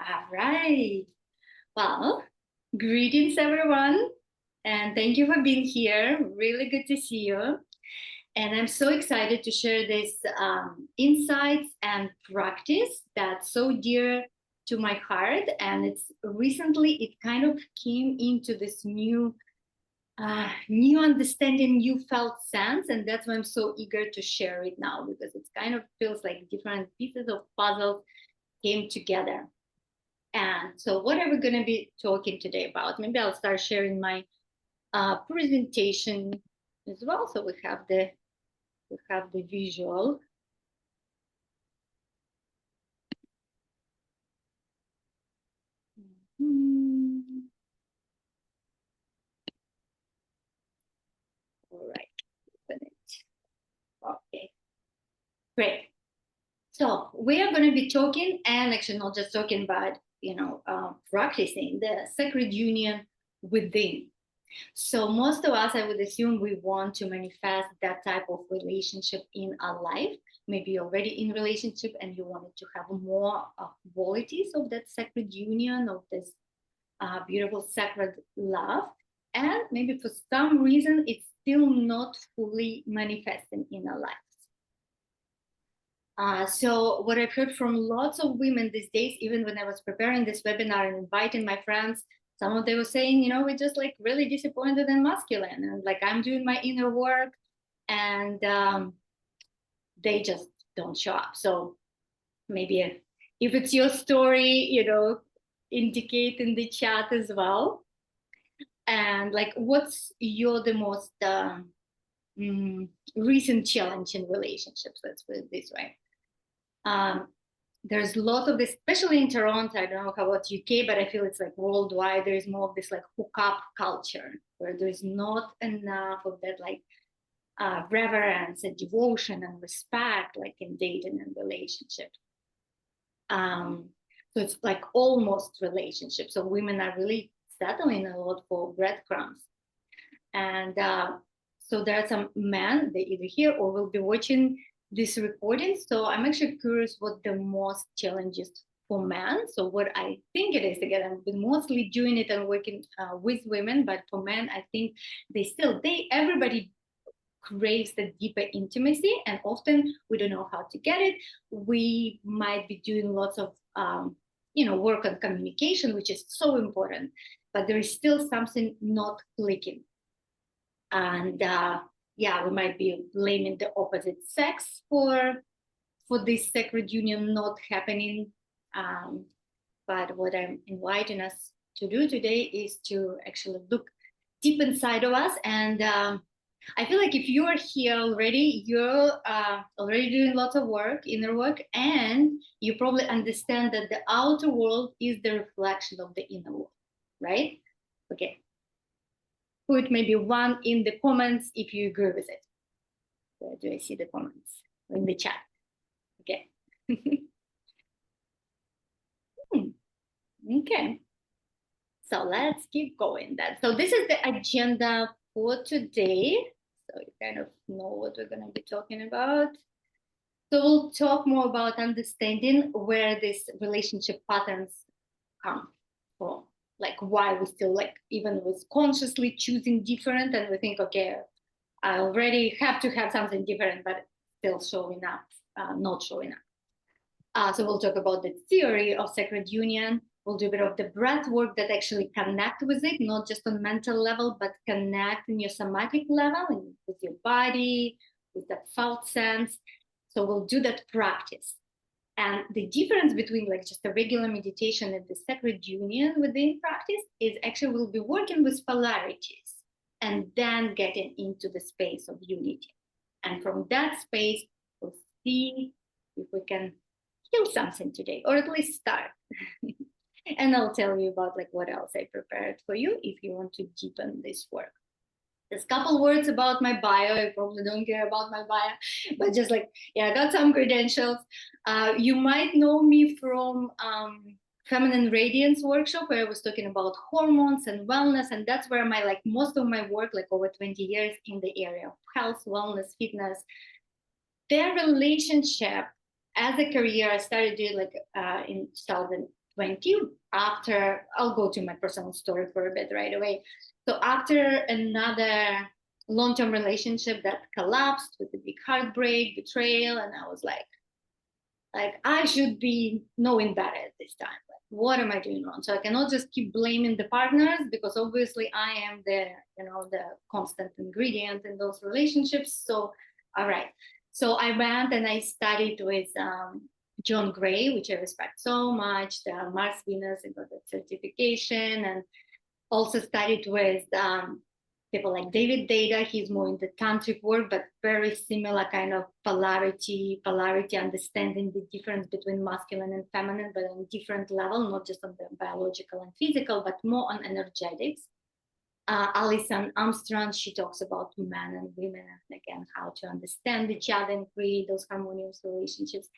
All right. Well, greetings, everyone. And thank you for being here. Really good to see you. And I'm so excited to share this insights and practice that's so dear to my heart. And it's recently, it kind of came into this new understanding, new felt sense. And that's why I'm so eager to share it now, because it kind of feels like different pieces of puzzle came together. And so what are we going to be talking today about? Maybe I'll start sharing my presentation as well. So we have the visual. All right, open it. Okay, great. So we are going to be talking, and actually not just talking, but practicing the sacred union within. So most of us, I would assume, we want to manifest that type of relationship in our life. Maybe you're already in relationship and you wanted to have more qualities of that sacred union, of this beautiful sacred love. And maybe for some reason, it's still not fully manifesting in our lives. So what I've heard from lots of women these days, even when I was preparing this webinar and inviting my friends, some of them were saying, we're just like really disappointed in masculine, and like I'm doing my inner work, and they just don't show up. So maybe if it's your story, indicate in the chat as well. And like, what's the most recent challenge in relationships? Let's put it this way. There's a lot of this, especially in Toronto. I don't know how about UK, but I feel it's like worldwide. There's more of this like hookup culture where there's not enough of that like reverence and devotion and respect, like in dating and relationships. So it's like almost relationships. So women are really settling a lot for breadcrumbs. And so there are some men, they either hear or will be watching this recording. So I'm actually curious what the most challenges for men. So what I think it is, again, I've been mostly doing it and working with women, but for men, I think everybody craves the deeper intimacy, and often we don't know how to get it. We might be doing lots of work on communication, which is so important, but there is still something not clicking. And we might be blaming the opposite sex for this sacred union not happening. But what I'm inviting us to do today is to actually look deep inside of us. And I feel like if you are here already, you're already doing lots of work, inner work, and you probably understand that the outer world is the reflection of the inner world, right? Okay. Put maybe one in the comments if you agree with it. Where do I see the comments? In the chat. Okay. Okay. So let's keep going then. So this is the agenda for today. So you kind of know what we're going to be talking about. So we'll talk more about understanding where these relationship patterns come from. Like why we still like, even with consciously choosing different, and we think, okay, I already have to have something different, but still showing up, not showing up. So we'll talk about the theory of sacred union. We'll do a bit of the breath work that actually connect with it, not just on mental level, but connect in your somatic level and with your body, with that felt sense. So we'll do that practice. And the difference between like just a regular meditation and the sacred union within practice is actually we'll be working with polarities and then getting into the space of unity. And from that space, we'll see if we can heal something today, or at least start. And I'll tell you about like what else I prepared for you if you want to deepen this work. There's a couple words about my bio. I probably don't care about my bio, but just like, yeah, I got some credentials. You might know me from Feminine Radiance workshop, where I was talking about hormones and wellness. And that's where my, like most of my work, like over 20 years in the area of health, wellness, fitness, their relationship as a career, I started doing like in 20, after, I'll go to my personal story for a bit right away. So after another long-term relationship that collapsed with a big heartbreak, betrayal, and I was like I should be knowing better at this time. Like, what am I doing wrong? So I cannot just keep blaming the partners, because obviously I am the, the constant ingredient in those relationships. So, all right. So I went and I studied with John Gray, which I respect so much, the Mars Venus, and got that certification, and also studied with people like David Data. He's more in the tantric work, but very similar kind of polarity, understanding the difference between masculine and feminine, but on different level, not just on the biological and physical, but more on energetics. Alison Armstrong, she talks about men and women, and again, how to understand each other and create those harmonious relationships.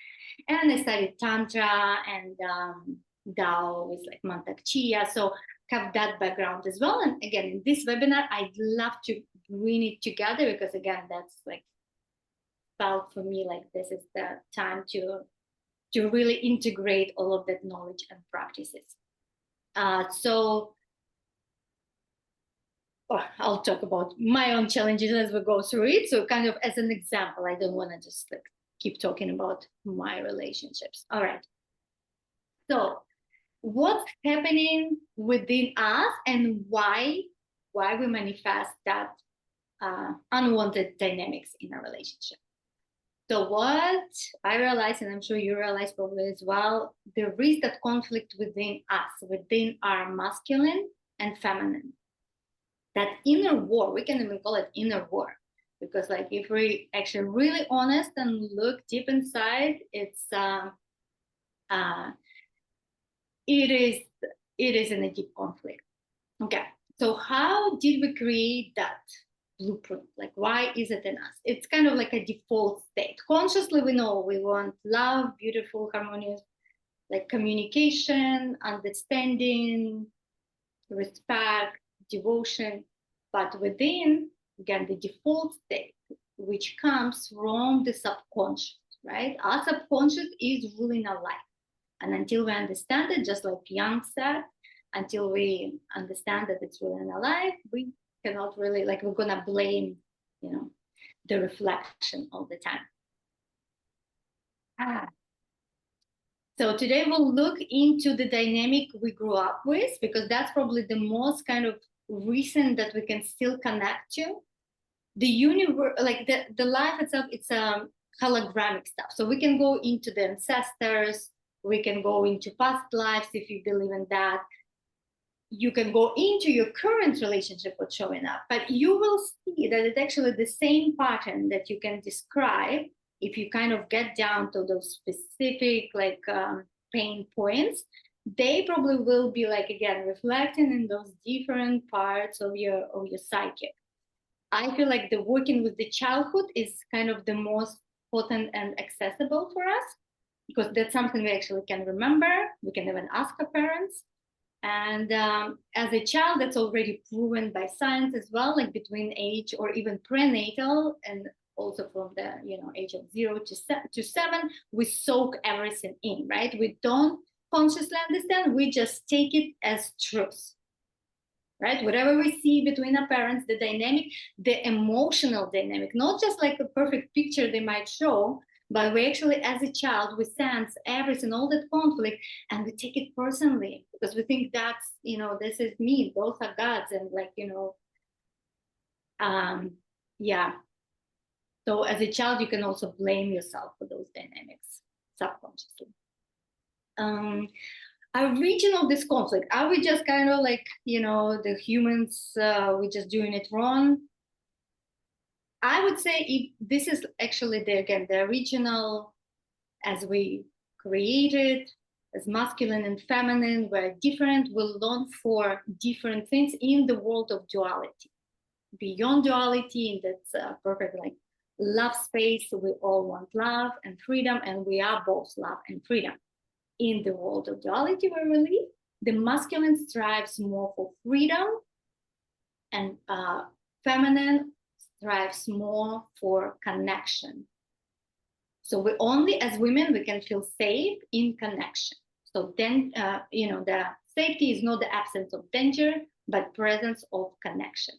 And I studied Tantra and Tao with like Mantak Chia. So have that background as well. And again, in this webinar, I'd love to bring it together, because again, that's like felt for me like this is the time to really integrate all of that knowledge and practices. I'll talk about my own challenges as we go through it. So kind of as an example, I don't want to just like keep talking about my relationships. All right. So what's happening within us and why we manifest that unwanted dynamics in a relationship. So what I realized, and I'm sure you realize probably as well, there is that conflict within us, within our masculine and feminine. That inner war, we can even call it inner war, because like if we actually really honest and look deep inside, it is in a deep conflict. Okay, so how did we create that blueprint? Like, why is it in us? It's kind of like a default state. Consciously, we know we want love, beautiful, harmonious, like communication, understanding, respect, devotion. But within, again, the default state, which comes from the subconscious, right? Our subconscious is ruling our life. And until we understand it, just like Yang said, until we understand that it's ruling our life, we cannot really, like, we're gonna blame, the reflection all the time. So today we'll look into the dynamic we grew up with, because that's probably the most kind of recent that we can still connect to. The universe, like the life itself, it's hologramic stuff. So we can go into the ancestors, we can go into past lives if you believe in that. You can go into your current relationship what's showing up, but you will see that it's actually the same pattern that you can describe if you kind of get down to those specific like pain points. They probably will be like, again, reflecting in those different parts of your psyche. I feel like the working with the childhood is kind of the most potent and accessible for us, because that's something we actually can remember. We can even ask our parents. And as a child, that's already proven by science as well, like between age or even prenatal, and also from the age of 0 to 7, we soak everything in, right? We don't consciously understand, we just take it as truth, right? Whatever we see between our parents, the dynamic, the emotional dynamic, not just like a perfect picture they might show, but we actually, as a child, we sense everything, all that conflict, and we take it personally, because we think that's, this is me, those are gods, and like, yeah. So as a child, you can also blame yourself for those dynamics subconsciously. Origin of this conflict, are we just kind of like, the humans, we're just doing it wrong? I would say if this is actually the original, as we created, as masculine and feminine, we're different, we long for different things in the world of duality. Beyond duality, in that perfect like love space, we all want love and freedom, and we are both love and freedom. In the world of duality where we live, the masculine strives more for freedom, and feminine strives more for connection. So we only, as women, we can feel safe in connection. So then, the safety is not the absence of danger, but presence of connection.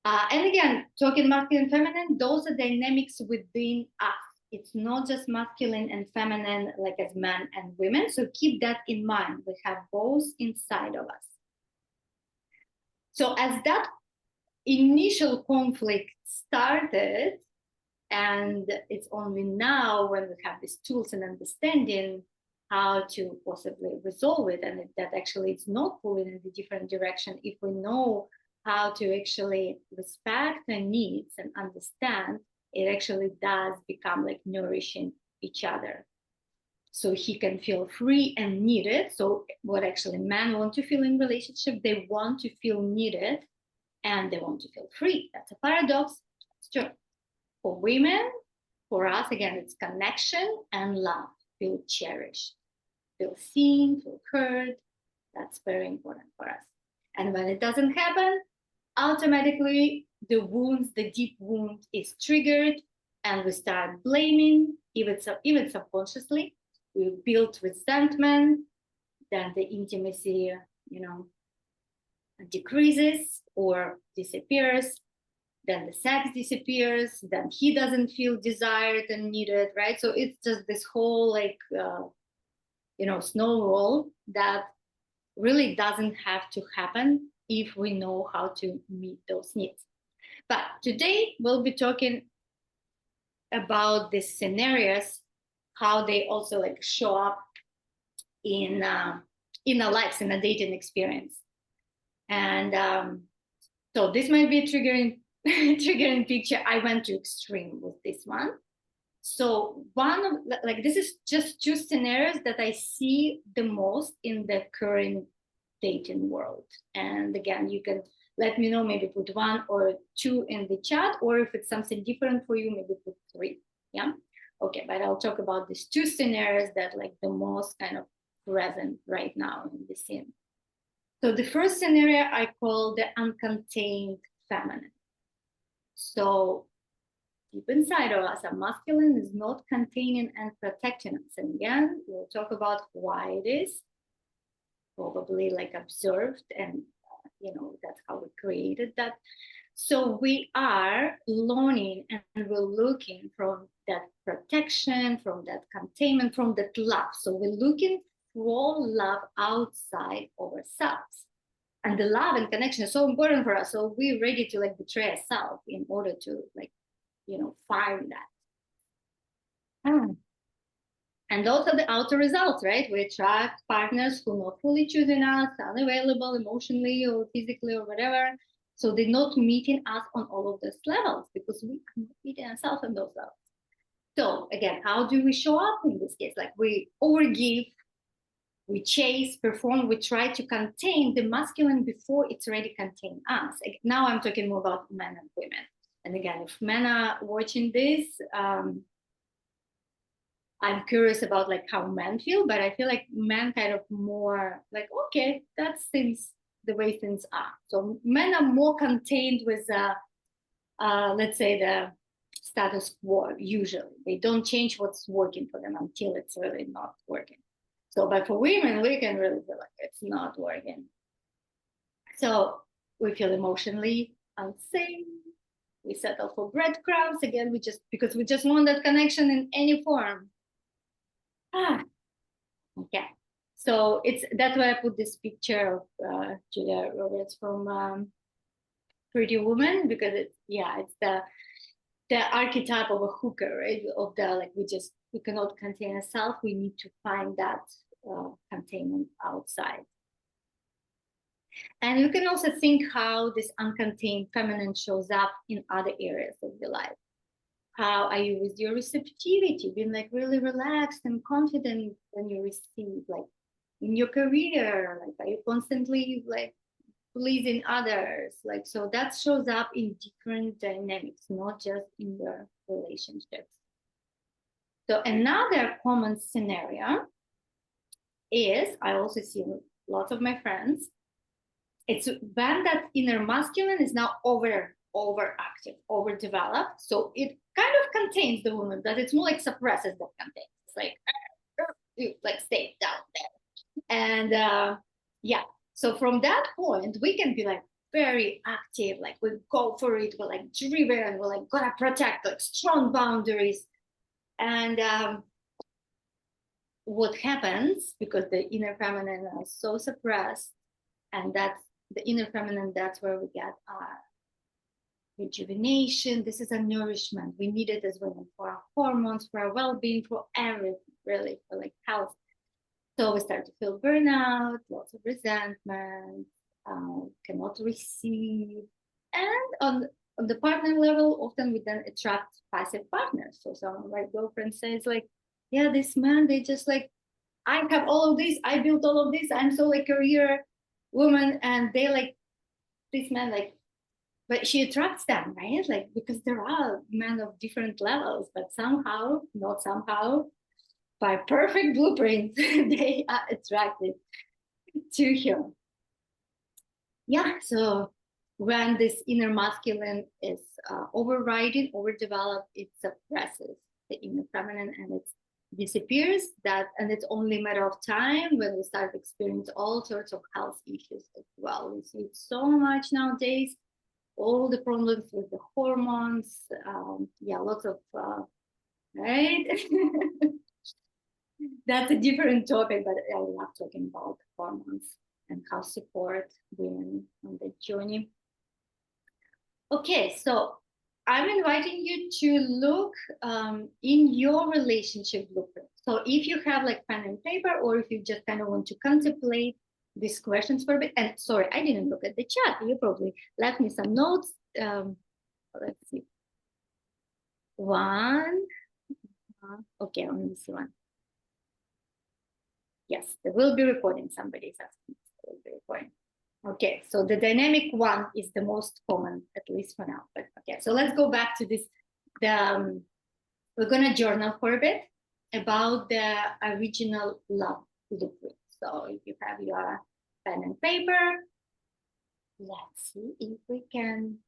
And again, talking masculine and feminine, those are dynamics within us. It's not just masculine and feminine, like as men and women. So keep that in mind. We have both inside of us. So as that initial conflict started, and it's only now when we have these tools and understanding how to possibly resolve it, and that actually it's not pulling in the different direction if we know how to actually respect their needs and understand, it actually does become like nourishing each other. So he can feel free and needed. So what actually men want to feel in relationship, they want to feel needed and they want to feel free. That's a paradox. It's true. For women, for us, again, it's connection and love. Feel cherished, feel seen, feel heard. That's very important for us. And when it doesn't happen, automatically the wounds, the deep wound is triggered and we start blaming, even subconsciously. We build resentment, then the intimacy, decreases or disappears, then the sex disappears, then he doesn't feel desired and needed, right? So it's just this whole snowball that really doesn't have to happen if we know how to meet those needs. But today we'll be talking about these scenarios, how they also show up in our lives, in a dating experience. And so this might be a triggering picture. I went to extreme with this one. So this is just two scenarios that I see the most in the current dating world. And again, you can let me know, maybe put one or two in the chat, or if it's something different for you, maybe put three. Yeah. Okay, but I'll talk about these two scenarios that the most kind of present right now in the scene. So the first scenario I call the uncontained feminine. So deep inside of us, a masculine is not containing and protecting us. And again, we'll talk about why it is, probably observed, and that's how we created that. So we are learning and we're looking from that protection, from that containment, from that love. So we're looking for love outside of ourselves. And the love and connection is so important for us. So we're ready to betray ourselves in order to find that. And those are the outer results, right? We attract partners who are not fully choosing us, unavailable emotionally or physically or whatever. So they're not meeting us on all of those levels because we are not meeting ourselves on those levels. So again, how do we show up in this case? We overgive, we chase, perform, we try to contain the masculine before it's already contained us. Now I'm talking more about men and women. And again, if men are watching this, I'm curious about how men feel, but I feel men kind of more okay, that seems the way things are. So men are more contained with, let's say, the status quo. Usually, they don't change what's working for them until it's really not working. So, but for women, we can really feel it's not working. So we feel emotionally unsafe. We settle for breadcrumbs again. Because we just want that connection in any form. Okay. So that's why I put this picture of Julia Roberts from Pretty Woman, because it's the archetype of a hooker, right? Of the we cannot contain ourselves. We need to find that containment outside. And you can also think how this uncontained feminine shows up in other areas of your life. How are you with your receptivity, being really relaxed and confident when you receive, in your career, are you constantly pleasing others? So that shows up in different dynamics, not just in your relationships. So another common scenario is, I also see lots of my friends, it's when that inner masculine is now overactive, overdeveloped. So it kind of contains the woman, but it's more suppresses that contains. It's you stay down there. And yeah, so from that point, we can be like very active, like we go for it, we're like driven, we're like gonna protect like strong boundaries. And what happens, because the inner feminine is so suppressed, and that's the inner feminine, that's where we get our rejuvenation. This is a nourishment we need it as women for our hormones, for our well-being, for everything, really, for like health. So we start to feel burnout, lots of resentment, cannot receive. And on the partner level, often we then attract passive partners. So some my girlfriend says like, yeah, this man, they just like, I have all of this, I built all of this, I'm so like career woman, and they like, this man like, but she attracts them, right? Like, because there are men of different levels, but somehow, not somehow, by perfect blueprint, they are attracted to him. Yeah, so when this inner masculine is overriding, overdeveloped, it suppresses the inner feminine and it disappears. That, and it's only a matter of time when we start experiencing all sorts of health issues as well. We see it so much nowadays, all the problems with the hormones. Yeah, lots of, right? That's a different topic, but I love talking about hormones and how support women on the journey. Okay, so I'm inviting you to look in your relationship blueprint. So if you have like pen and paper, or if you just kind of want to contemplate these questions for a bit, and sorry, I didn't look at the chat. You probably left me some notes. Let's see. One. Okay, I only see one. Yes, there will be recording. Somebody's asking. There will be recording. Okay, so the dynamic one is the most common, at least for now. But okay, so let's go back to this. We're gonna journal for a bit about the original love blueprint. So if you have your pen and paper, let's see if we can.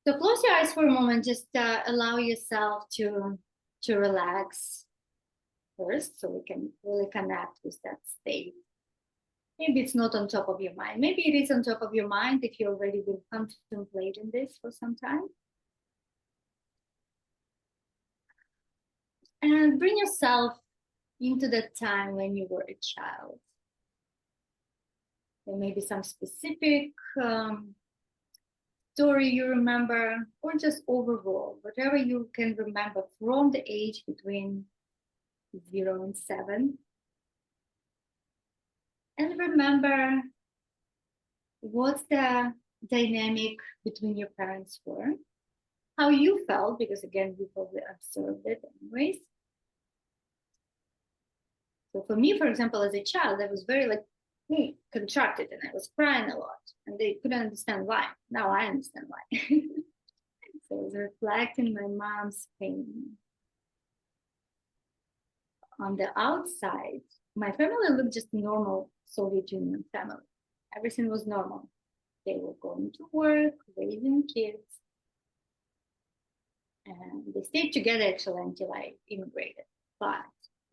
So close your eyes for a moment. Just allow yourself to relax first, so we can really connect with that state. Maybe it's not on top of your mind. Maybe it is on top of your mind if you already been contemplating this for some time. And bring yourself into the time when you were a child. There may be some specific story you remember, or just overall, whatever you can remember from the age between 0 and 7. And remember what the dynamic between your parents were, how you felt, because again, you probably observed it anyways. So for me, for example, as a child, I was very like contracted and I was crying a lot and they couldn't understand why. Now I understand why. So I was reflecting my mom's pain. On the outside, my family looked just normal Soviet Union family. Everything was normal. They were going to work, raising kids. And they stayed together actually until I immigrated. But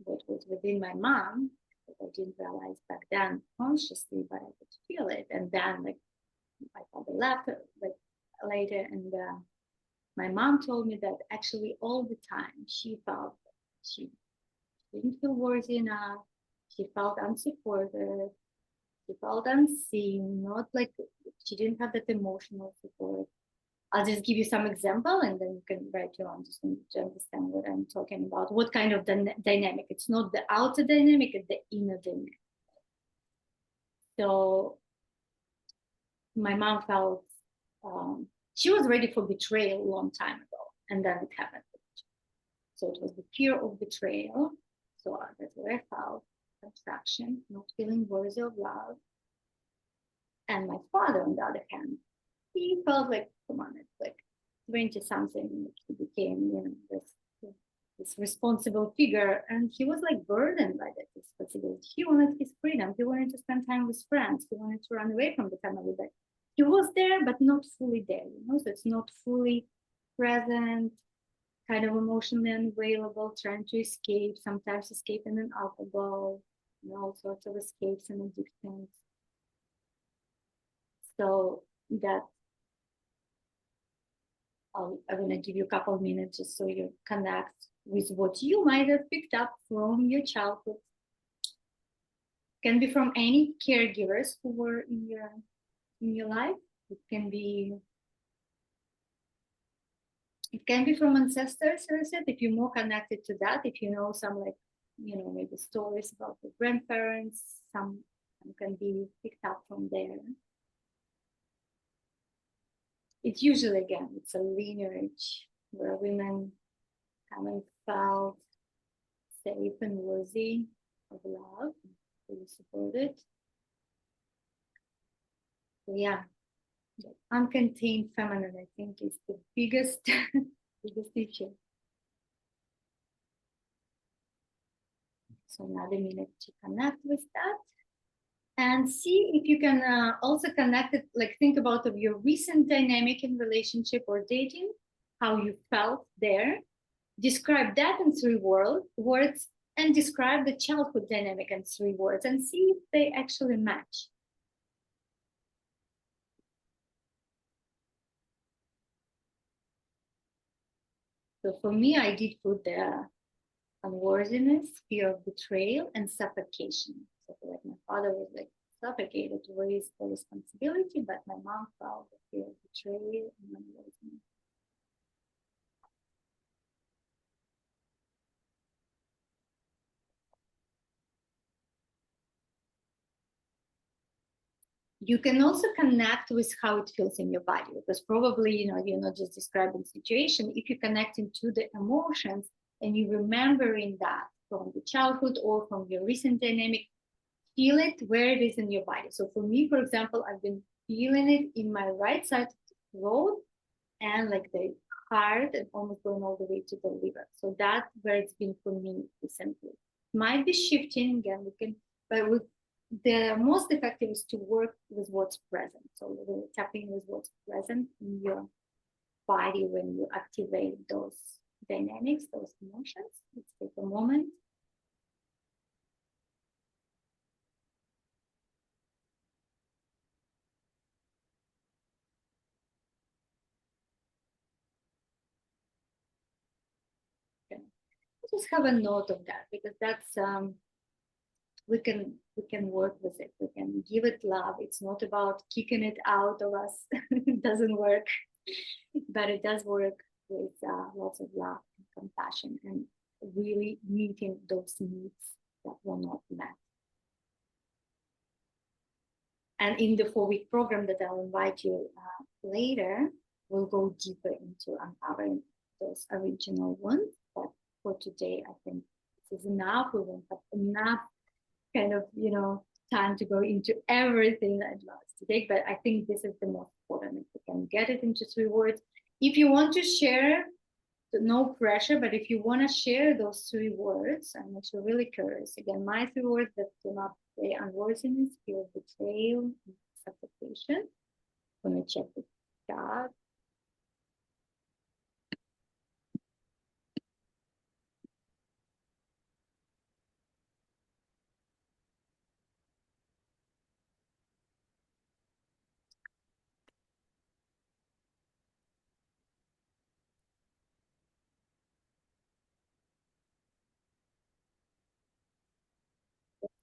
what was within my mom, that I didn't realize back then consciously, but I could feel it. And then like my father left like later, and my mom told me that actually all the time she felt she didn't feel worthy enough. She felt unsupported. She felt unseen, not like she didn't have that emotional support. I'll just give you some example and then you can write your own just to understand what I'm talking about. What kind of dynamic? It's not the outer dynamic, it's the inner dynamic. So my mom felt she was ready for betrayal a long time ago, and then it happened. So it was the fear of betrayal. So that's what I felt, contraction, not feeling worthy of love. And my father, on the other hand, he felt like, come on, it's like 20 something, he became, you know, this responsible figure, and he was like burdened by that responsibility. He wanted his freedom. He wanted to spend time with friends. He wanted to run away from the family, but he was there, but not fully there, you know, so it's not fully present. kind of emotionally unavailable, trying to escape, sometimes escaping in alcohol, all sorts of escapes and addictions. So that I'm going to give you a couple of minutes just so you connect with what you might have picked up from your childhood. Can be from any caregivers who were in your life. It can be from ancestors, as I said, if you're more connected to that, if you know some maybe stories about the grandparents, some can be picked up from there. It's usually, again, it's a lineage where women haven't felt safe and worthy of love, to be supported. So yeah, the uncontained feminine, I think, is the biggest issue. So another minute to connect with that. And see if you can also connect it, like think about of your recent dynamic in relationship or dating, how you felt there. Describe that in 3 words, and describe the childhood dynamic in 3 words, and see if they actually match. So for me, I did put the unworthiness, fear of betrayal, and suffocation. So like my father was like suffocated with the responsibility, but my mom felt the fear of betrayal and unworthiness. You can also connect with how it feels in your body, because probably you're not just describing the situation. If you're connecting to the emotions and you're remembering that from the childhood or from your recent dynamic, feel it where it is in your body. So for me, for example, I've been feeling it in my right side throat and like the heart and almost going all the way to the liver. So that's where it's been for me recently. Might be shifting again, but with the most effective is to work with what's present. So really tapping with what's present in your body when you activate those dynamics, those emotions. Let's take a moment. Okay. Just have a note of that, because that's we can work with it. We can give it love. It's not about kicking it out of us. It doesn't work, but it does work with lots of love and compassion, and really meeting those needs that were not met. And in the 4-week program that I'll invite you later, we'll go deeper into uncovering those original ones. But for today, I think this is enough. We won't have enough kind of time to go into everything that I'd love to take, but I think this is the most important. If we can get it into 3 words. If you want to share, no pressure, but if you want to share those 3 words, I'm actually really curious. Again, my 3 words that came up today: unworthiness, fear of betrayal, and suffocation. I'm going to check the chat.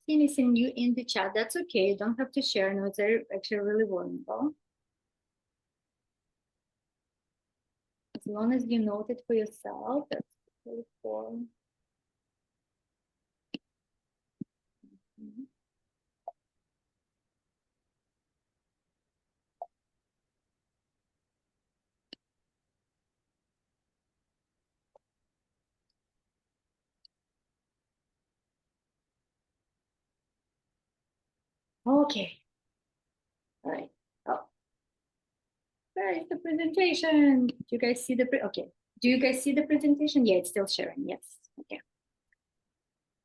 Anything new in the chat, that's okay. You don't have to share. No, it's actually really vulnerable. As long as you note it for yourself, that's really cool. Okay. All right. Oh, where is the presentation? Do you guys see the okay? Do you guys see the presentation? Yeah, it's still sharing. Yes. Okay.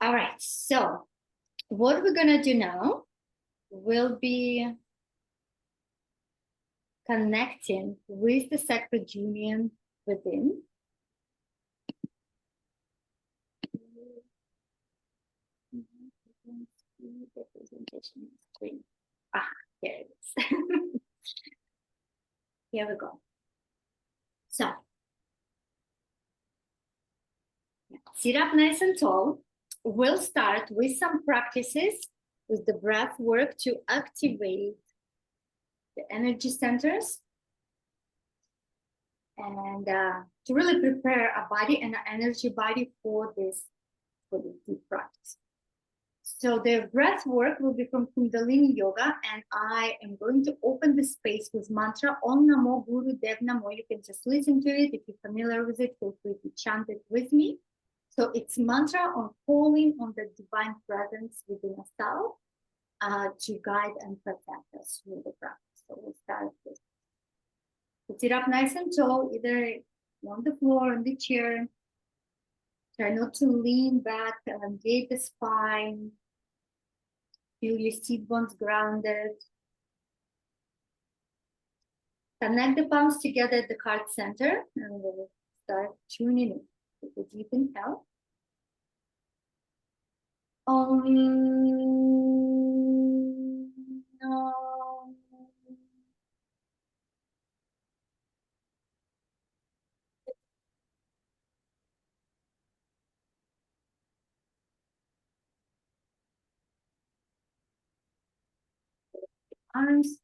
All right. So what we're gonna do now will be connecting with the sacred union within. Representation screen. Ah, here it is. Here we go. So, sit up nice and tall. We'll start with some practices with the breath work to activate the energy centers and to really prepare a body and an energy body for this deep practice. So the breath work will be from Kundalini Yoga, and I am going to open the space with mantra Om Namo Guru Dev Namo. You can just listen to it. If you're familiar with it, feel free to chant it with me. So it's mantra on calling on the divine presence within ourselves to guide and protect us through the practice. So we'll start with. Sit up nice and tall, either on the floor, on the chair. Try not to lean back, elongate the spine. Feel your seat bones grounded. Connect the palms together at the heart center, and we'll start tuning in. Take a deep inhale. Om. Arms.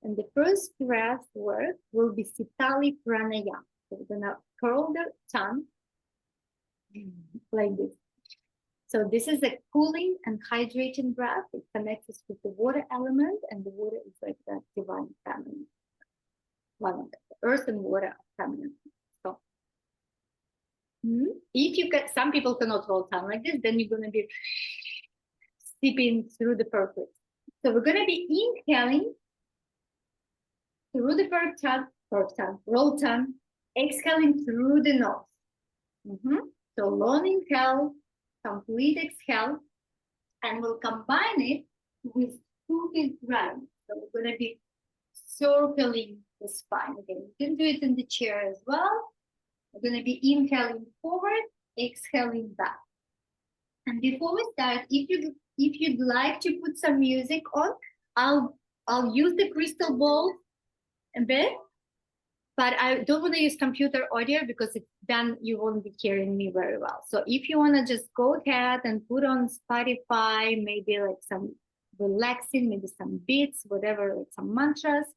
And the first breath work will be Sitali Pranayama. So we're gonna curl the tongue like this. So this is a cooling and hydrating breath. It connects us with the water element, and the water is like that divine feminine. One of the earth and water are feminine. So if you can, some people cannot roll tongue like this, then you're gonna be sipping through the purple. So we're gonna be inhaling through the roll tongue, exhaling through the nose. So long inhale, complete exhale, and we'll combine it with moving round. So we're going to be circling the spine again. You can do it in the chair as well. We're going to be inhaling forward, exhaling back. And before we start, if you'd like to put some music on, I'll use the crystal ball a bit, but I don't want to use computer audio because then you won't be hearing me very well. So if you want to just go ahead and put on Spotify, maybe like some relaxing, maybe some beats, whatever, like some mantras,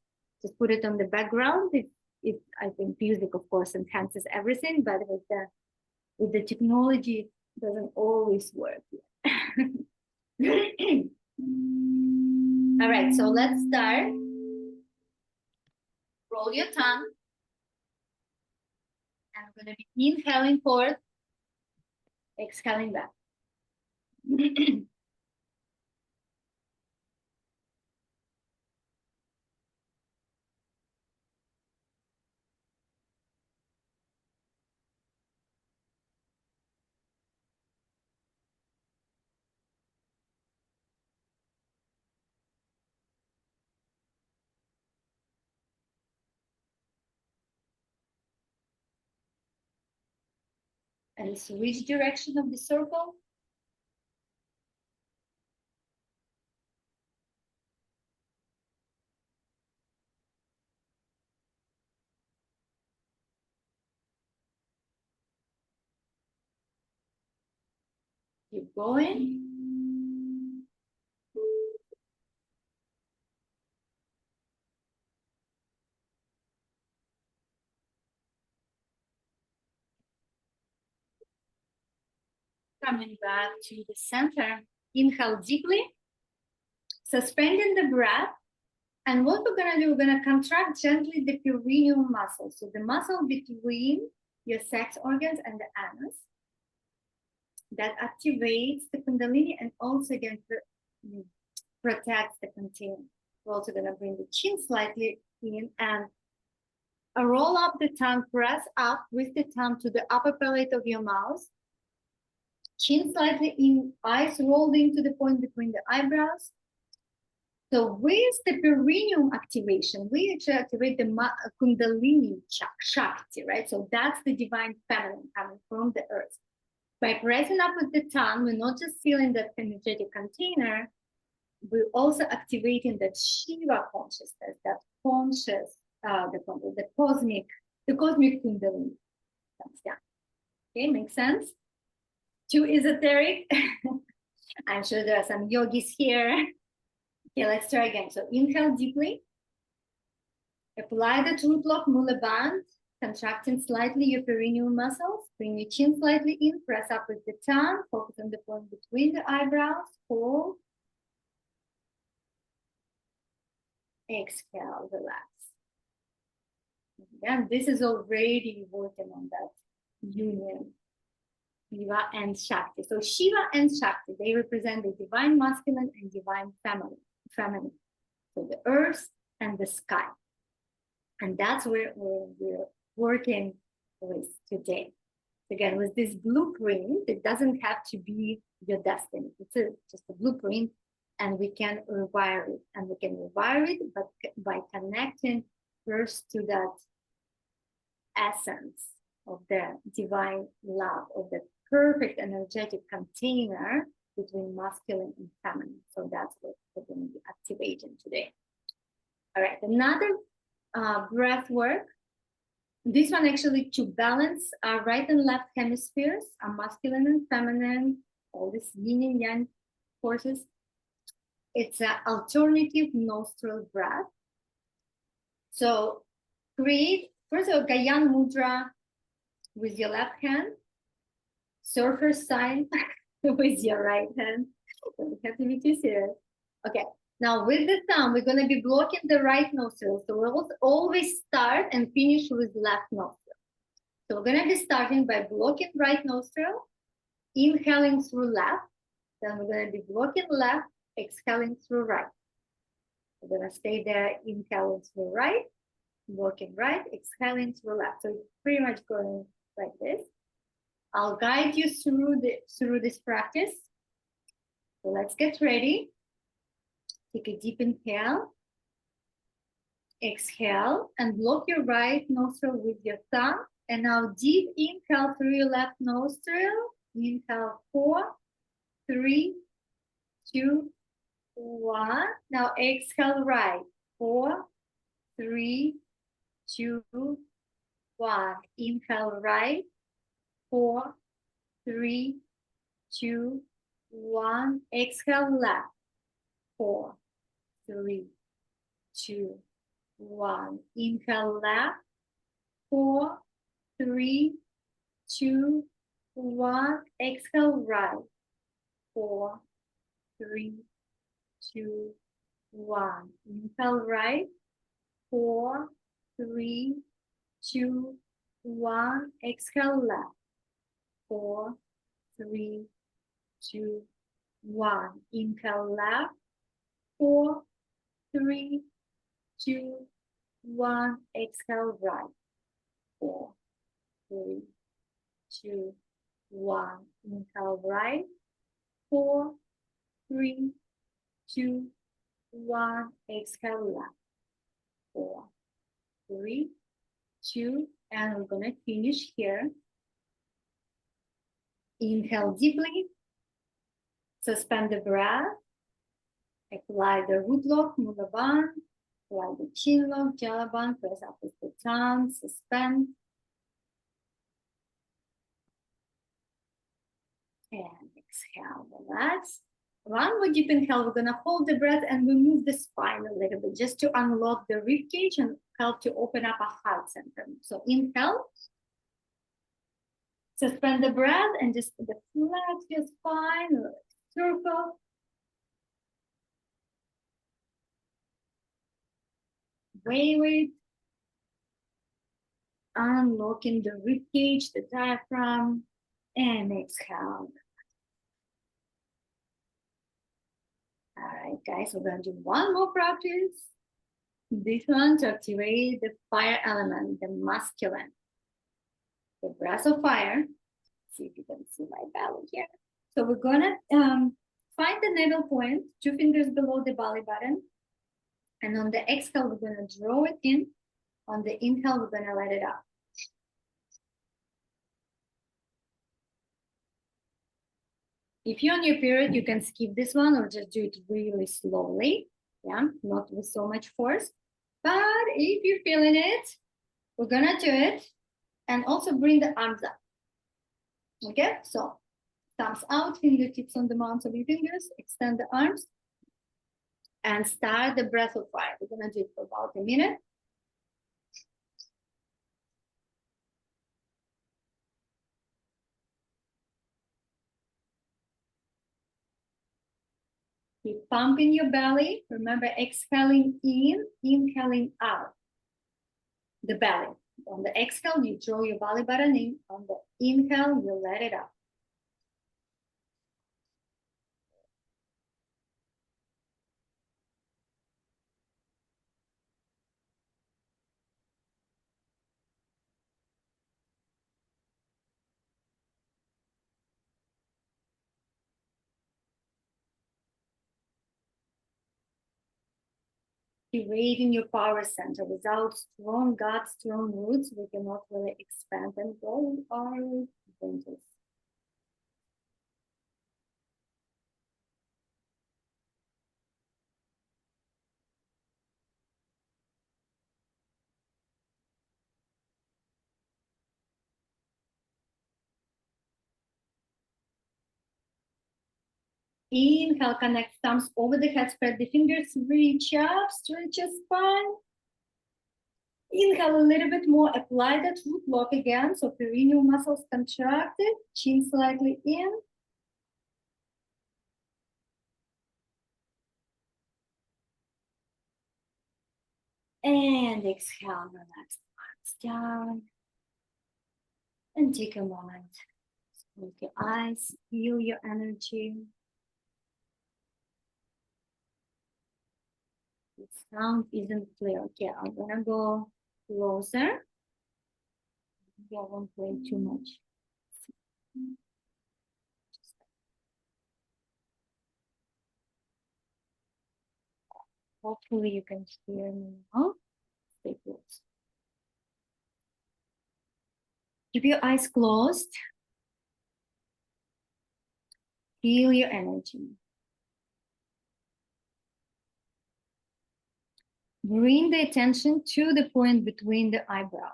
just put it on the background. I think music, of course, enhances everything, but with the technology, it doesn't always work. All right, so let's start. Roll your tongue. And I'm going to be inhaling forward, exhaling back. And so which direction of the circle? Keep going. Coming back to the center. Inhale deeply, suspending the breath. And what we're going to do, we're going to contract gently the perineum muscle. So the muscle between your sex organs and the anus. That activates the Kundalini and also again protects the container. We're also going to bring the chin slightly in and roll up the tongue, press up with the tongue to the upper palate of your mouth. Chin slightly in, eyes rolled into the point between the eyebrows. So with the perineum activation, we actually activate the Kundalini Shakti, right? So that's the divine feminine coming from the earth. By pressing up with the tongue, we're not just sealing that energetic container, we're also activating that Shiva consciousness, that conscious, the cosmic kundalini comes down. Okay, makes sense? Too esoteric? I'm sure there are some yogis here. Okay, let's try again. So inhale deeply. Apply the root lock Mula Bandh, contracting slightly your perineal muscles. Bring your chin slightly in, press up with the tongue, focus on the point between the eyebrows, hold. Exhale, relax. And this is already working on that union, Shiva and Shakti. So Shiva and Shakti, they represent the divine masculine and divine feminine. So the earth and the sky. And that's where we're working with today. Again, with this blueprint, it doesn't have to be your destiny. It's just a blueprint, and we can rewire it. And we can rewire it but by connecting first to that essence of the divine love, of the perfect energetic container between masculine and feminine. So that's what we're going to be activating today. All right, another breath work. This one actually to balance our right and left hemispheres, our masculine and feminine, all this yin and yang forces. It's an alternative nostril breath. So create first a Gayana mudra with your left hand, surfer sign with your right hand. Don't have to be too serious. Okay. Now with the thumb, we're going to be blocking the right nostril. So we'll always start and finish with left nostril. So we're going to be starting by blocking right nostril, inhaling through left. Then we're going to be blocking left, exhaling through right. We're going to stay there, inhaling through right, blocking right, exhaling through left. So it's pretty much going like this. I'll guide you through this practice. So let's get ready. Take a deep inhale, exhale, and block your right nostril with your thumb. And now deep inhale through your left nostril. Inhale 4, 3, 2, 1. Now exhale right. 4, 3, 2, 1. Inhale right. 4, 3, 2, 1. Exhale left. 4, 3, 2, 1. Inhale left. 4, 3, 2, 1. Exhale right. 4, 3, 2, 1. Inhale right. 4, 3, 2, 1. Exhale left. 4, 3, 2, 1. Inhale left. 4, 3, 2, 1. Exhale right. 4, 3, 2, 1. Inhale right. 4, 3, 2, 1. Exhale left. 4, 3, 2, and we're gonna finish here. Inhale deeply. Suspend the breath. Apply the root lock, Mula Bandh. Apply the chin lock, Jala Bandh. Press up with the tongue. Suspend. And exhale, relax. One more deep inhale. We're gonna hold the breath and we move the spine a little bit just to unlock the rib cage and help to open up a heart center. So inhale. Suspend the breath and just flex your spine, circle. Wave it. Unlocking the rib cage, the diaphragm, and exhale. All right, guys, we're going to do one more practice. This one to activate the fire element, the masculine. The breath of fire. See if you can see my belly here. So we're gonna find the navel point, 2 fingers below the belly button. And on the exhale, we're gonna draw it in. On the inhale, we're gonna let it out. If you're on your period, you can skip this one or just do it really slowly. Yeah, not with so much force. But if you're feeling it, we're gonna do it. And also bring the arms up. Okay, so thumbs out, fingertips on the mounts of your fingers, extend the arms, and start the breath of fire. We're gonna do it for about a minute. Keep pumping your belly. Remember, exhaling in, inhaling out. The belly. On the exhale, you draw your belly button in. On the inhale, you let it out. Creating your power center. Without strong gut, strong roots, we cannot really expand and grow our advantages. Inhale, connect thumbs over the head, spread the fingers, reach up, stretch your spine. Inhale a little bit more, apply that root lock again, so perineal muscles contracted, chin slightly in. And exhale, relax the arms down. And take a moment, close your eyes, feel your energy. The sound isn't clear. Okay, I'm gonna go closer. Maybe I won't play too much. Hopefully you can hear me now. Stay close. Keep your eyes closed. Feel your energy. Bring the attention to the point between the eyebrows.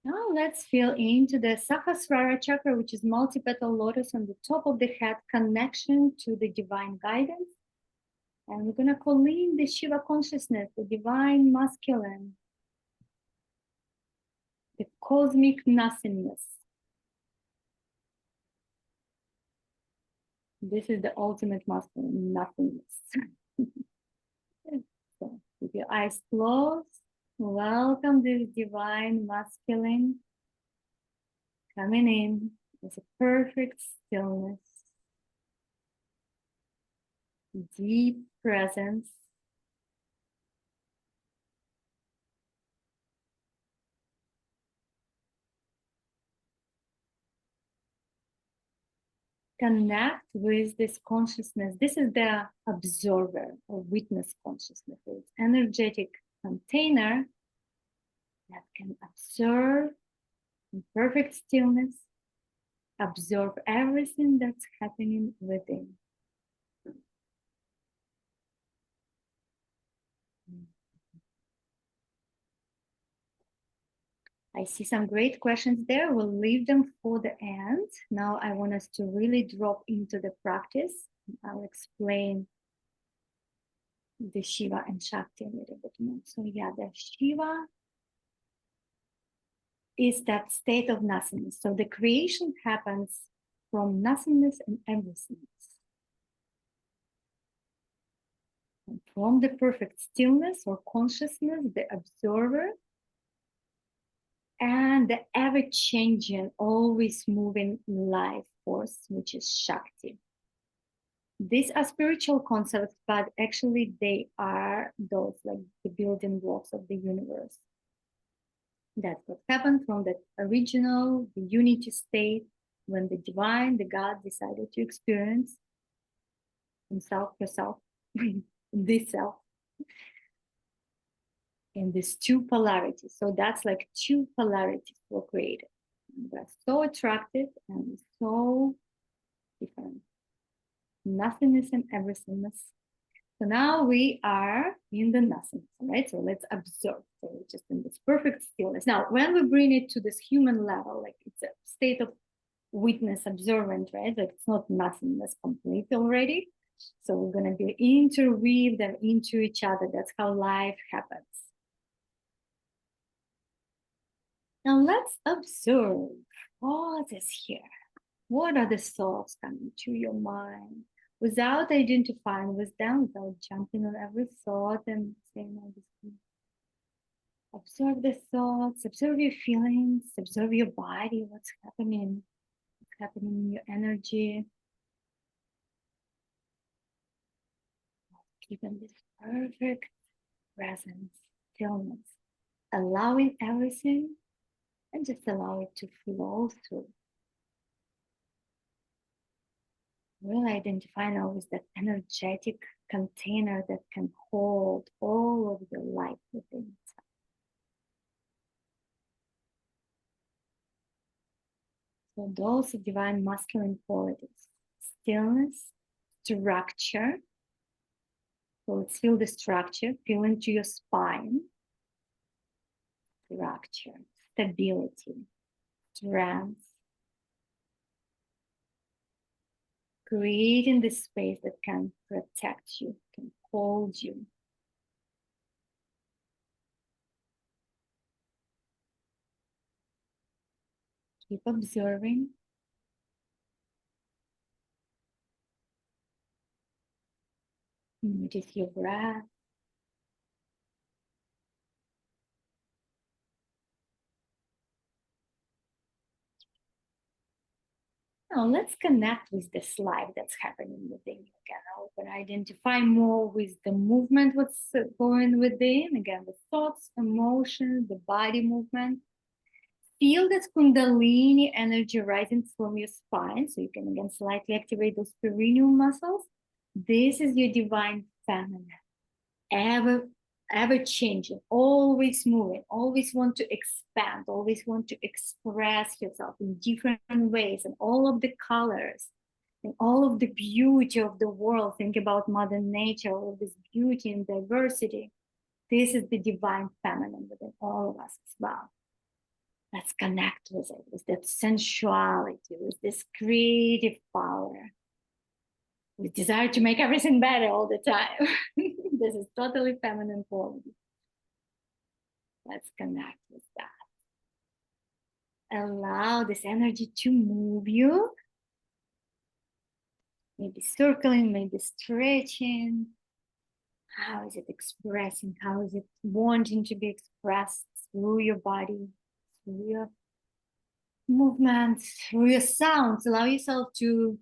Now let's feel into the Sahasrara chakra, which is multi-petal lotus on the top of the head, connection to the divine guidance. And we're gonna call in the Shiva consciousness, the divine masculine, the cosmic nothingness. This is the ultimate masculine nothingness. So with your eyes closed, welcome this divine masculine coming in as a perfect stillness, deep presence. Connect with this consciousness. This is the observer or witness consciousness. It's energetic container that can observe in perfect stillness, observe everything that's happening within. I see some great questions there. We'll leave them for the end. Now I want us to really drop into the practice. I'll explain the Shiva and Shakti a little bit more. So yeah, the Shiva is that state of nothingness. So the creation happens from nothingness and everything. And from the perfect stillness or consciousness, the observer, and the ever-changing, always moving life force, which is Shakti. These are spiritual concepts, but actually they are those like the building blocks of the universe. That's what happened from that original, the unity state, when the divine, the God decided to experience himself, herself this self in these two polarities. So that's like two polarities were created. And they're so attractive and so different. Nothingness and everythingness. So now we are in the nothingness, right? So let's observe. So we're just in this perfect stillness. Now, when we bring it to this human level, like it's a state of witness, observant, right? Like it's not nothingness complete already. So we're going to be interweave them into each other. That's how life happens. Now let's observe what is here. What are the thoughts coming to your mind? Without identifying with them, without jumping on every thought and saying all this. Observe the thoughts, observe your feelings, observe your body, what's happening in your energy. Keeping this perfect presence, stillness, allowing everything and just allow it to flow through. Really identify now with that energetic container that can hold all of your life within itself. So those are divine masculine qualities: stillness, structure. So let's feel the structure, feel into your spine. Structure, stability, strength. Creating the space that can protect you, can hold you. Keep observing. Notice your breath. Now let's connect with this life that's happening within you again. Now we can identify more with the movement, what's going within. Again, the thoughts, emotions, the body movement. Feel this Kundalini energy rising from your spine. So you can again slightly activate those perineal muscles. This is your divine feminine. Ever changing, always moving, always want to expand, always want to express yourself in different ways and all of the colors and all of the beauty of the world. Think about Mother Nature, all of this beauty and diversity. This is the divine feminine within all of us as well. Let's connect with it, with that sensuality, with this creative power, with desire to make everything better all the time. This is totally feminine quality. Let's connect with that. Allow this energy to move you. Maybe circling, maybe stretching. How is it expressing? How is it wanting to be expressed through your body, through your movements, through your sounds? Allow yourself to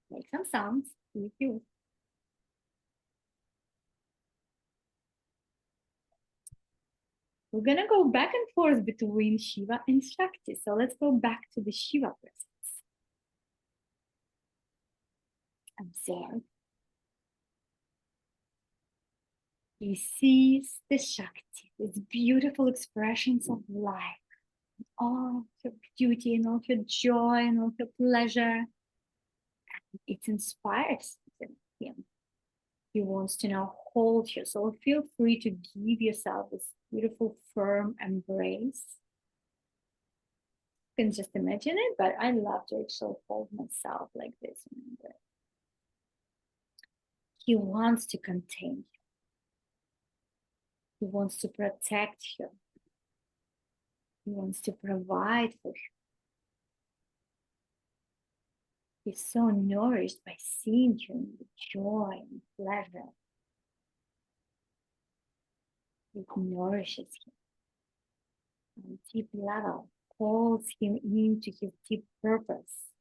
make some sounds with you. We're gonna go back and forth between Shiva and Shakti. So let's go back to the Shiva presence. Observe. He sees the Shakti, these beautiful expressions of life, all of your beauty and all of your joy and all of your pleasure. It inspires him. He wants to now hold you. So feel free to give yourself this beautiful, firm embrace. You can just imagine it, but I love to actually hold myself like this. He wants to contain you. He wants to protect you. He wants to provide for you. He's so nourished by seeing you in the joy and pleasure. It nourishes him on a deep level, calls him into his deep purpose,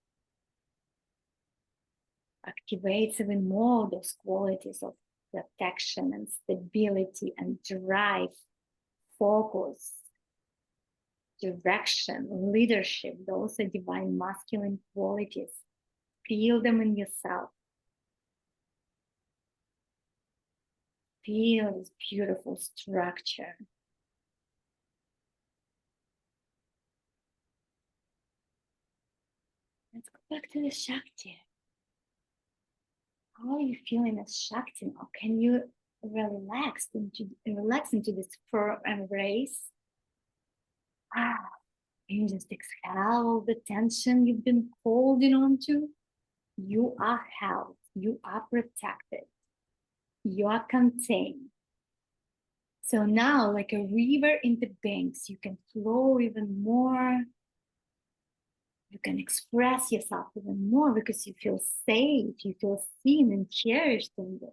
activates even more those qualities of protection and stability and drive, focus, direction, leadership. Those are divine masculine qualities. Feel them in yourself. Feel this beautiful structure. Let's go back to the Shakti. How are you feeling as Shakti now? Can you relax into this firm embrace? Ah, can you just exhale the tension you've been holding on to? You are held. You are protected. You are contained. So now, like a river in the banks, you can flow even more. You can express yourself even more because you feel safe, you feel seen and cherished in this.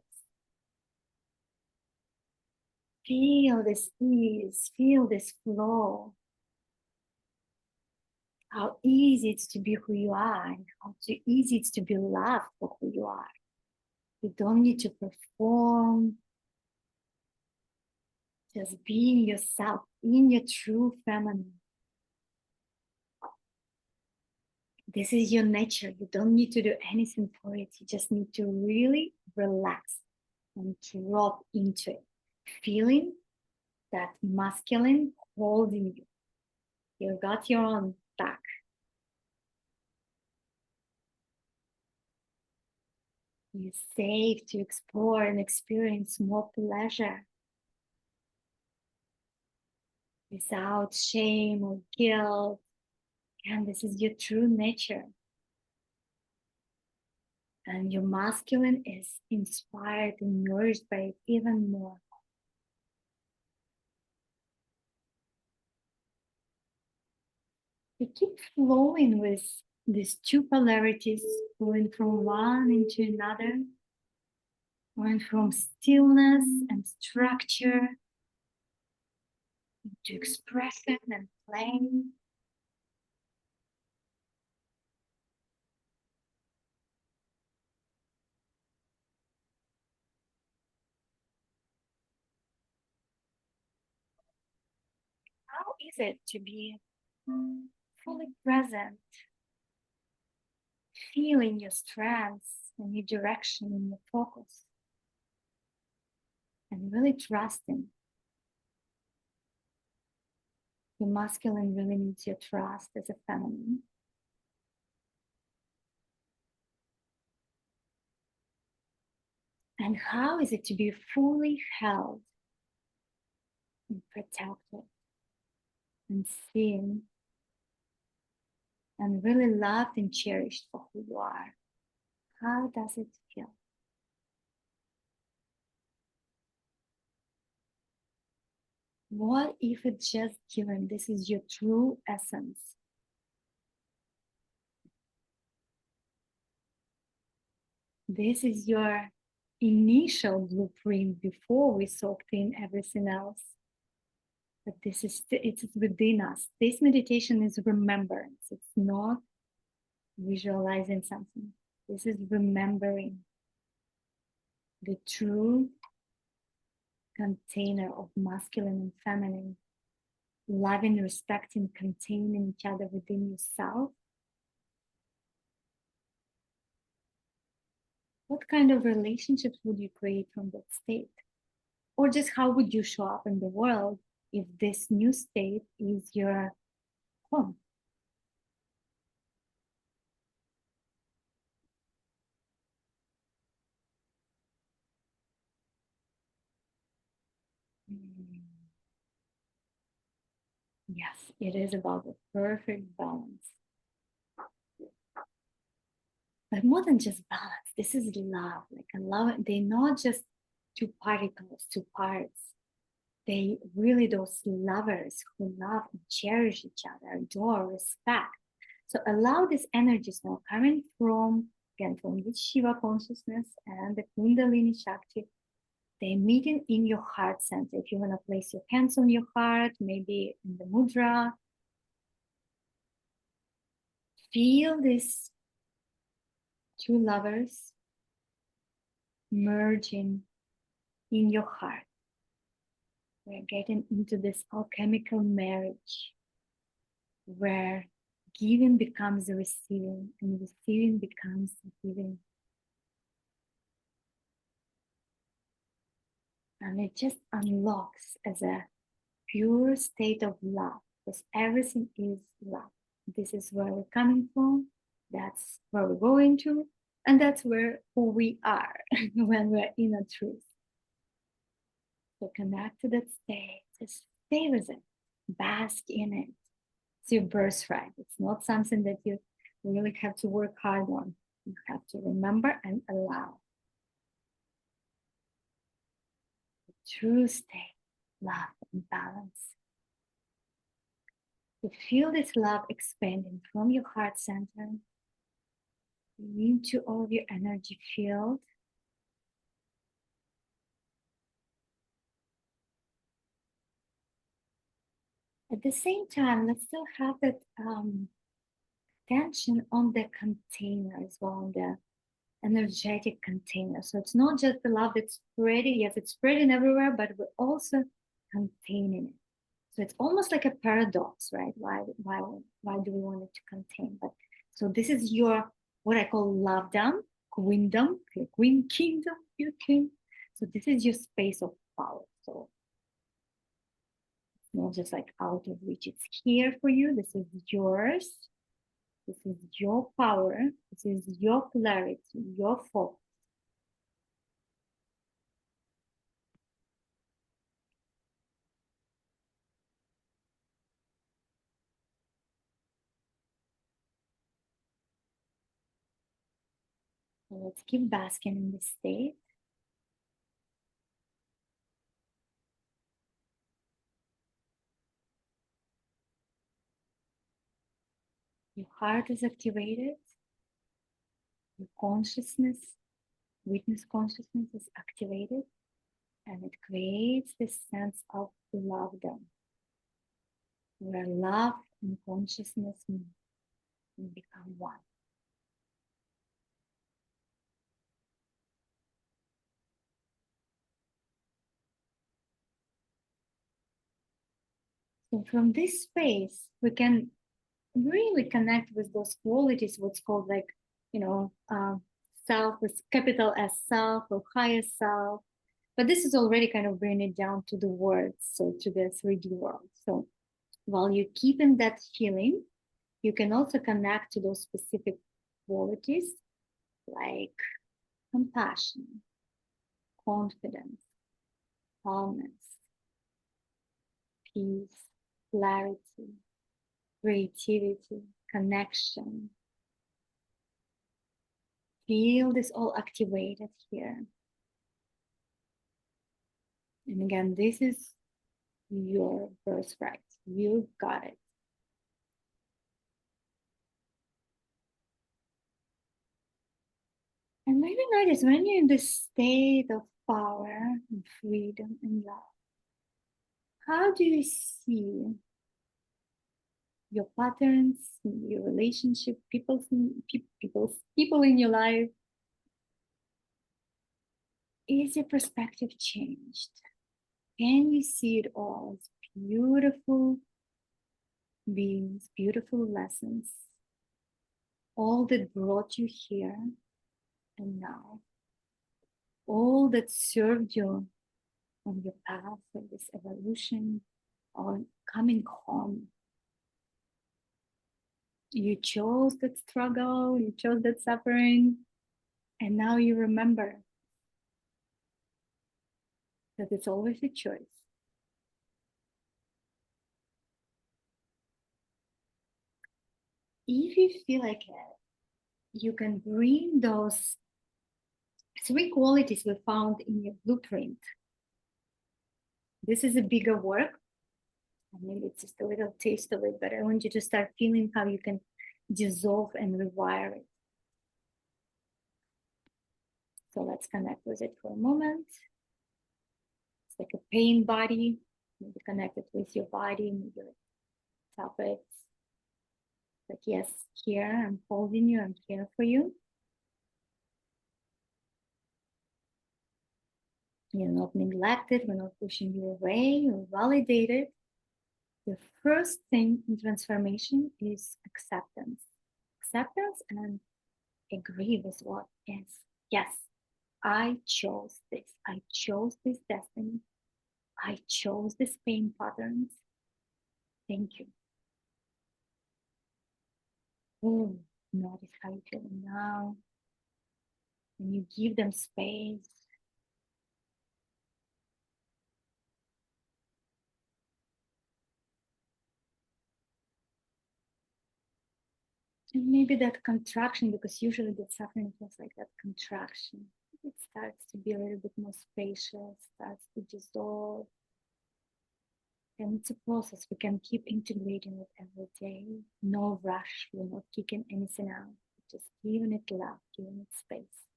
Feel this ease, feel this flow. How easy it's to be who you are, and how too easy it's to be loved for who you are. You don't need to perform. Just being yourself in your true feminine. This is your nature. You don't need to do anything for it. You just need to really relax and drop into it. Feeling that masculine holding you. You got your own back. You're safe to explore and experience more pleasure without shame or guilt. And this is your true nature. And your masculine is inspired and nourished by it even more. We keep flowing with these two polarities, going from one into another, going from stillness and structure into expression and play. How is it to be fully present, feeling your strengths and your direction and your focus, and really trusting? The masculine really needs your trust as a feminine. And how is it to be fully held and protected and seen and really loved and cherished for who you are? How does it feel? What if it's just given this is your true essence? This is your initial blueprint before we soaked in everything else. But this is it's within us. This meditation is remembrance. It's not visualizing something. This is remembering the true container of masculine and feminine, loving, respecting, containing each other within yourself. What kind of relationships would you create from that state? Or just how would you show up in the world if this new state is your home? Yes, it is about the perfect balance. But more than just balance, this is love. Like a love, they're not just two particles, two parts. They really those lovers who love and cherish each other, adore, respect. So allow these energies now coming from, again, from the Shiva consciousness and the Kundalini Shakti. They're meeting in your heart center. If you want to place your hands on your heart, maybe in the mudra, feel these two lovers merging in your heart. We're getting into this alchemical marriage where giving becomes receiving and receiving becomes giving. And it just unlocks as a pure state of love, because everything is love. This is where we're coming from, that's where we're going to, and that's where who we are when we're in a truth. So connect to that state, just stay with it, bask in it. It's your birthright. It's not something that you really have to work hard on. You have to remember and allow. The true state, love and balance. To feel this love expanding from your heart center into all of your energy field. At the same time, let's still have that tension on the container as well, on the energetic container. So it's not just the love that's spreading. Yes, it's spreading everywhere, but we're also containing it. So it's almost like a paradox, right? Why do we want it to contain? But so this is your what I call love dom, queendom, queen kingdom, you king. So this is your space of power. So it's not just like out of reach. It's here for you. This is yours. This is your power. This is your clarity, your focus. So let's keep basking in this state. Your heart is activated. Your consciousness, witness consciousness is activated. And it creates this sense of love dom, where love and consciousness become one. So from this space, we can really connect with those qualities, what's called like, self with capital S self or higher self. But this is already kind of bringing it down to the words, so to the 3D world. So while you're keeping that feeling, you can also connect to those specific qualities like compassion, confidence, calmness, peace, clarity, creativity, connection. Feel this all activated here. And again, this is your birthright. You've got it. And maybe notice when you're in this state of power and freedom and love, how do you see your patterns, your relationship, people in your life? Is your perspective changed? Can you see it all as beautiful beings, beautiful lessons, all that brought you here and now, all that served you on your path of this evolution, on coming home? You chose that struggle, you chose that suffering, and now you remember that it's always a choice. If you feel like it, you can bring those 3 qualities we found in your blueprint. This is a bigger work. Maybe it's just a little taste of it, but I want you to start feeling how you can dissolve and rewire it. So let's connect with it for a moment. It's like a pain body. Maybe connect it with your body, maybe tap it. Like, yes, here, I'm holding you, I'm here for you. You're not neglected, we're not pushing you away, you're validated. The first thing in transformation is acceptance. Acceptance and agree with what is. Yes, I chose this. I chose this destiny. I chose this pain patterns. Thank you. Oh, notice how you feel now. And you give them space. And maybe that contraction, because usually the suffering feels like that contraction. It starts to be a little bit more spacious, starts to dissolve. And it's a process. We can keep integrating it every day. No rush. We're not kicking anything out. Just giving it love, giving it space.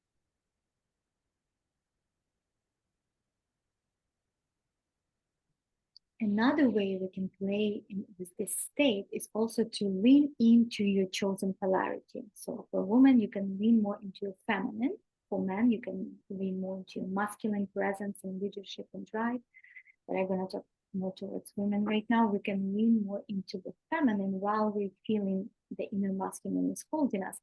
Another way we can play with this state is also to lean into your chosen polarity. So for a woman, you can lean more into your feminine. For men, you can lean more into your masculine presence and leadership and drive. But I'm going to talk more towards women right now. We can lean more into the feminine while we're feeling the inner masculine is holding us.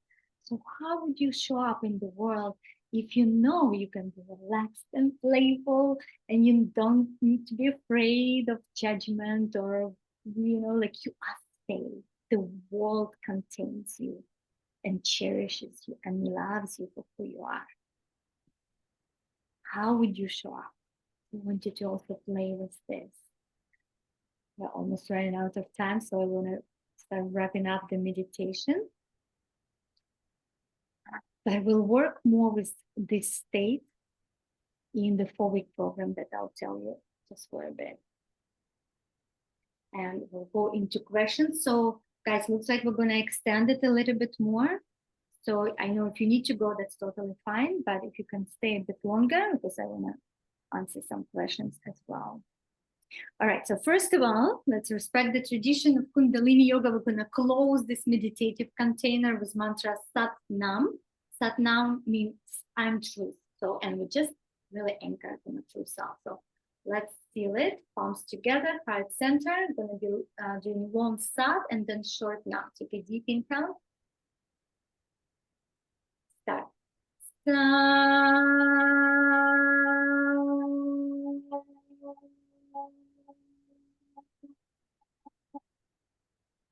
So how would you show up in the world if you know you can be relaxed and playful and you don't need to be afraid of judgment, or like you are safe? The world contains you and cherishes you and loves you for who you are. How would you show up? I want you to also play with this. We're almost running out of time, so I want to start wrapping up the meditation. But we'll work more with this state in the 4-week program that I'll tell you just for a bit. And we'll go into questions. So guys, looks like we're going to extend it a little bit more. So I know if you need to go, that's totally fine. But if you can stay a bit longer, because I want to answer some questions as well. All right, so first of all, let's respect the tradition of Kundalini Yoga. We're going to close this meditative container with mantra Sat Nam. Sat Nam means I'm truth. So, and we just really anchor in the true self. So let's seal it, palms together, heart center. Going to be doing long Sat and then short Nam. Take a deep inhale. Start.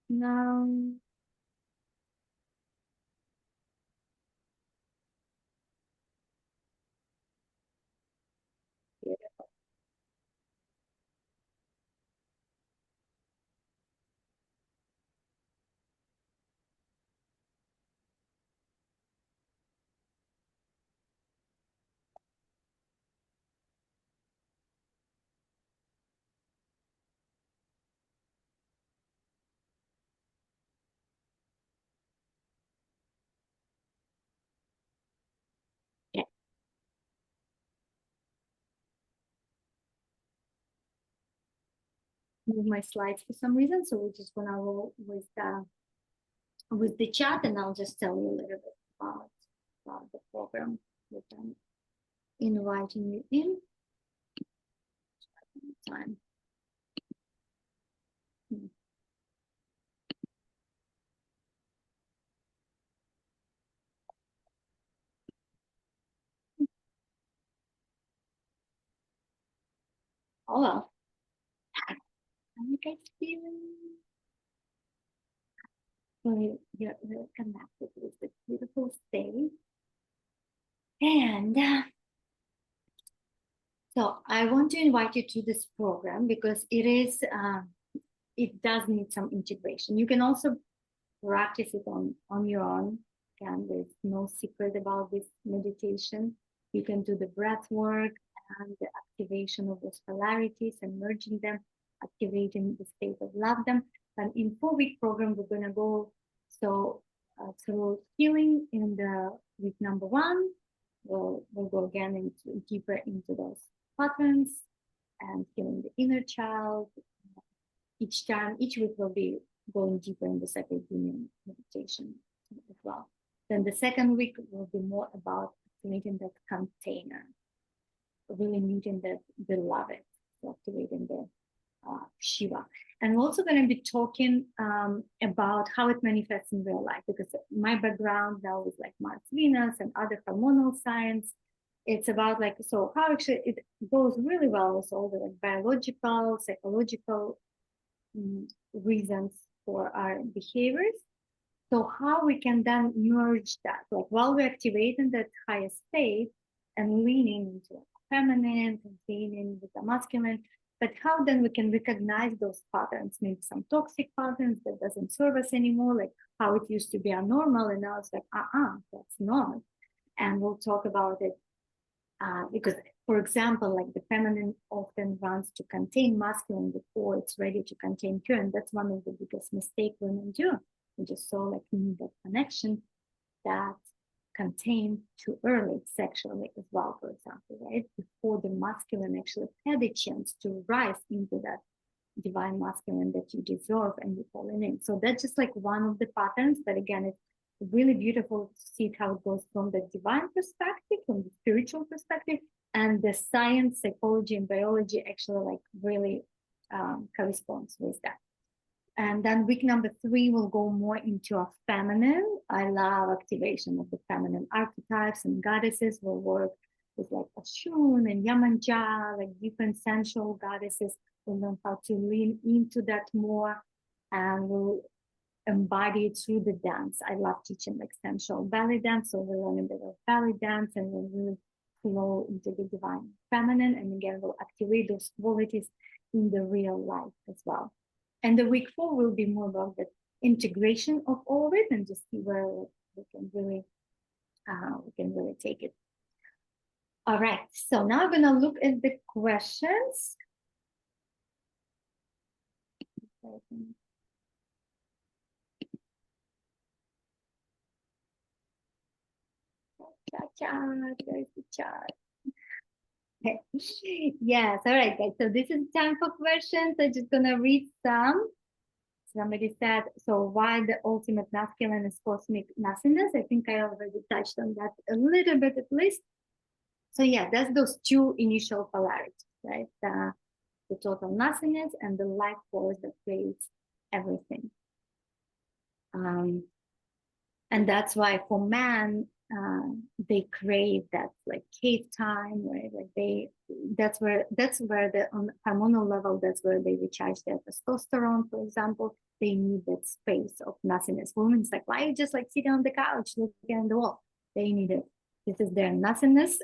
Now, beautiful. Yeah. Move my slides for some reason, so we're just gonna roll with the chat, and I'll just tell you a little bit about the program. With them inviting you in time. Oh well, how you guys feeling? So you're connected with this beautiful state, and so I want to invite you to this program because it does need some integration. You can also practice it on your own. Again, there's no secret about this meditation. You can do the breath work and the activation of those polarities and merging them, activating the state of love them. And in 4-week program, we're going to go through healing in the week number 1. We'll go again deeper into those patterns and healing the inner child. Each week we'll be going deeper in the sacred union meditation as well. Then the second week will be more about activating that container, really meeting that beloved, so activating the Shiva. And we're also going to be talking about how it manifests in real life, because my background now is like Mars, Venus, and other hormonal science. it's about like, so how actually it goes really well with all the like biological, psychological reasons for our behaviors. So how we can then merge that, like while we're activating that higher state and leaning into like feminine and leaning with the masculine, but how then we can recognize those patterns, maybe some toxic patterns that doesn't serve us anymore, like how it used to be our normal, and now it's like, that's not. And we'll talk about it because, for example, like the feminine often wants to contain masculine before it's ready to contain her, and that's one of the biggest mistakes women do. We just saw like that connection that contained too early sexually as well, for example, right? Before the masculine actually had a chance to rise into that divine masculine that you deserve and you fall in. So that's just like one of the patterns, but again, it's really beautiful to see how it goes from the divine perspective, from the spiritual perspective, and the science, psychology, and biology actually like really corresponds with that. And then week number 3 will go more into a feminine. I love activation of the feminine archetypes and goddesses. We'll work with like Ashun and Yamanja, like different sensual goddesses. We'll learn how to lean into that more, and we'll embody it through the dance. I love teaching like sensual belly dance, so we'll learn a bit of belly dance and we'll really flow into the divine feminine. And again, we'll activate those qualities in the real life as well. And the week 4 will be more about the integration of all of it and just see where we can really take it. All right, so now I'm gonna look at the questions. There's the chart. Okay. Yes, all right, guys. So this is time for questions. I'm just gonna read some. Somebody said, so why the ultimate masculine is cosmic nothingness? I think I already touched on that a little bit at least. So yeah, that's those two initial polarities, right? The total nothingness and the life force that creates everything. And that's why for man, they crave that like cave time, right? Like that's where the on hormonal level, that's where they recharge their testosterone, for example. They need that space of nothingness. Women's like, why are you just like sitting on the couch looking at the wall? They need it. This is their nothingness,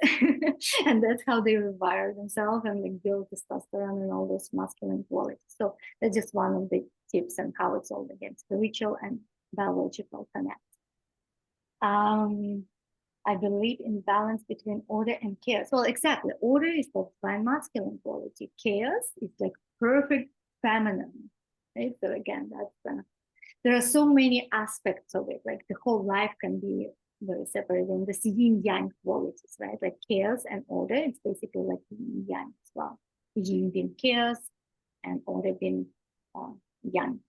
and that's how they rewire themselves and like build testosterone and all those masculine qualities. So that's just one of the tips and how it's all again spiritual and biological connect. I believe in balance between order and chaos. Well, exactly. Order is the divine masculine quality. Chaos is like perfect feminine. Right? So again, that's there are so many aspects of it. Like the whole life can be very separate in this yin yang qualities, right? Like chaos and order. It's basically like yin yang as well. Yin being chaos and order being yang.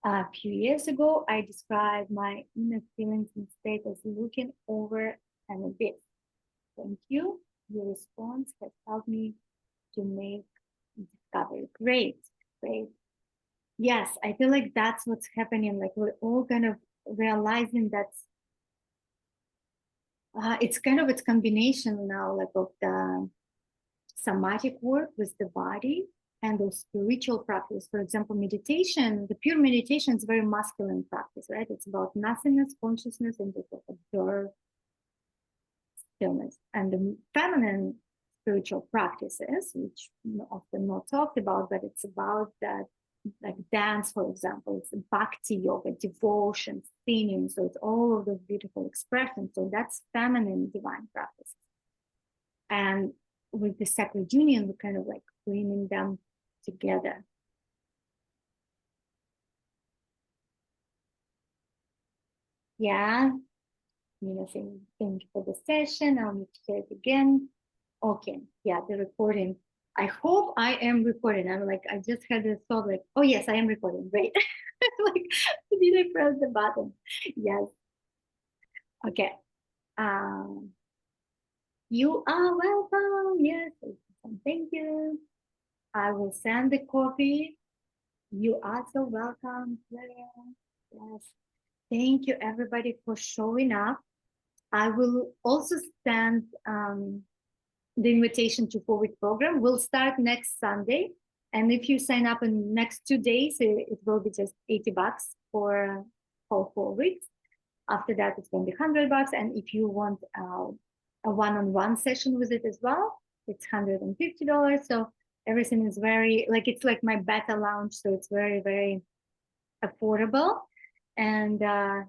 A few years ago, I described my inner feelings and state as looking over an abyss. Thank you. Your response has helped me to make discovery. Great, great. Yes, I feel like that's what's happening. Like we're all kind of realizing that it's kind of its combination now, like of the somatic work with the body and those spiritual practice. For example, meditation, the pure meditation is very masculine practice, right? It's about nothingness, consciousness, and just observe stillness. And the feminine spiritual practices, which often not talked about, but it's about that, like dance, for example, it's bhakti yoga, devotion, singing. So it's all of those beautiful expressions. So that's feminine divine practice. And with the sacred union, we're kind of like bringing them together. Yeah, saying thank you for the session. I'll need to say it again. Okay, yeah, the recording. I hope I am recording. I'm like, I just had this thought like, oh yes, I am recording. Great. Like, did I press the button? Yes. Okay. You are welcome. Yes. Thank you. I will send the copy. You are so welcome, Claire. Yes. Thank you, everybody, for showing up. I will also send the invitation to 4-week program. Will start next Sunday. And if you sign up in the next 2 days, it will be just $80 for 4 weeks. After that, it's going to be $100. And if you want a one-on-one session with it as well, it's $150. So everything is very, like, it's like my beta launch. So it's very, very affordable. And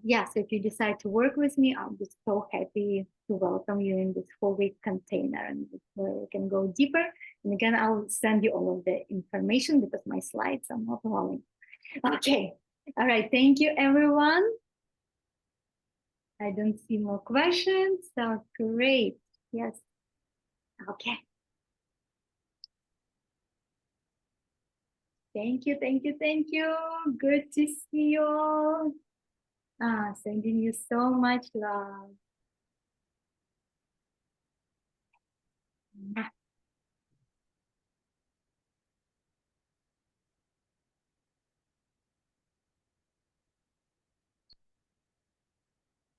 yeah, so if you decide to work with me, I'll be so happy to welcome you in this 4-week container, and where we can go deeper. And again, I'll send you all of the information because my slides are not rolling. Okay. All right. Thank you, everyone. I don't see more questions. So great. Yes. Okay. Thank you. Thank you. Thank you. Good to see you all. Sending you so much love.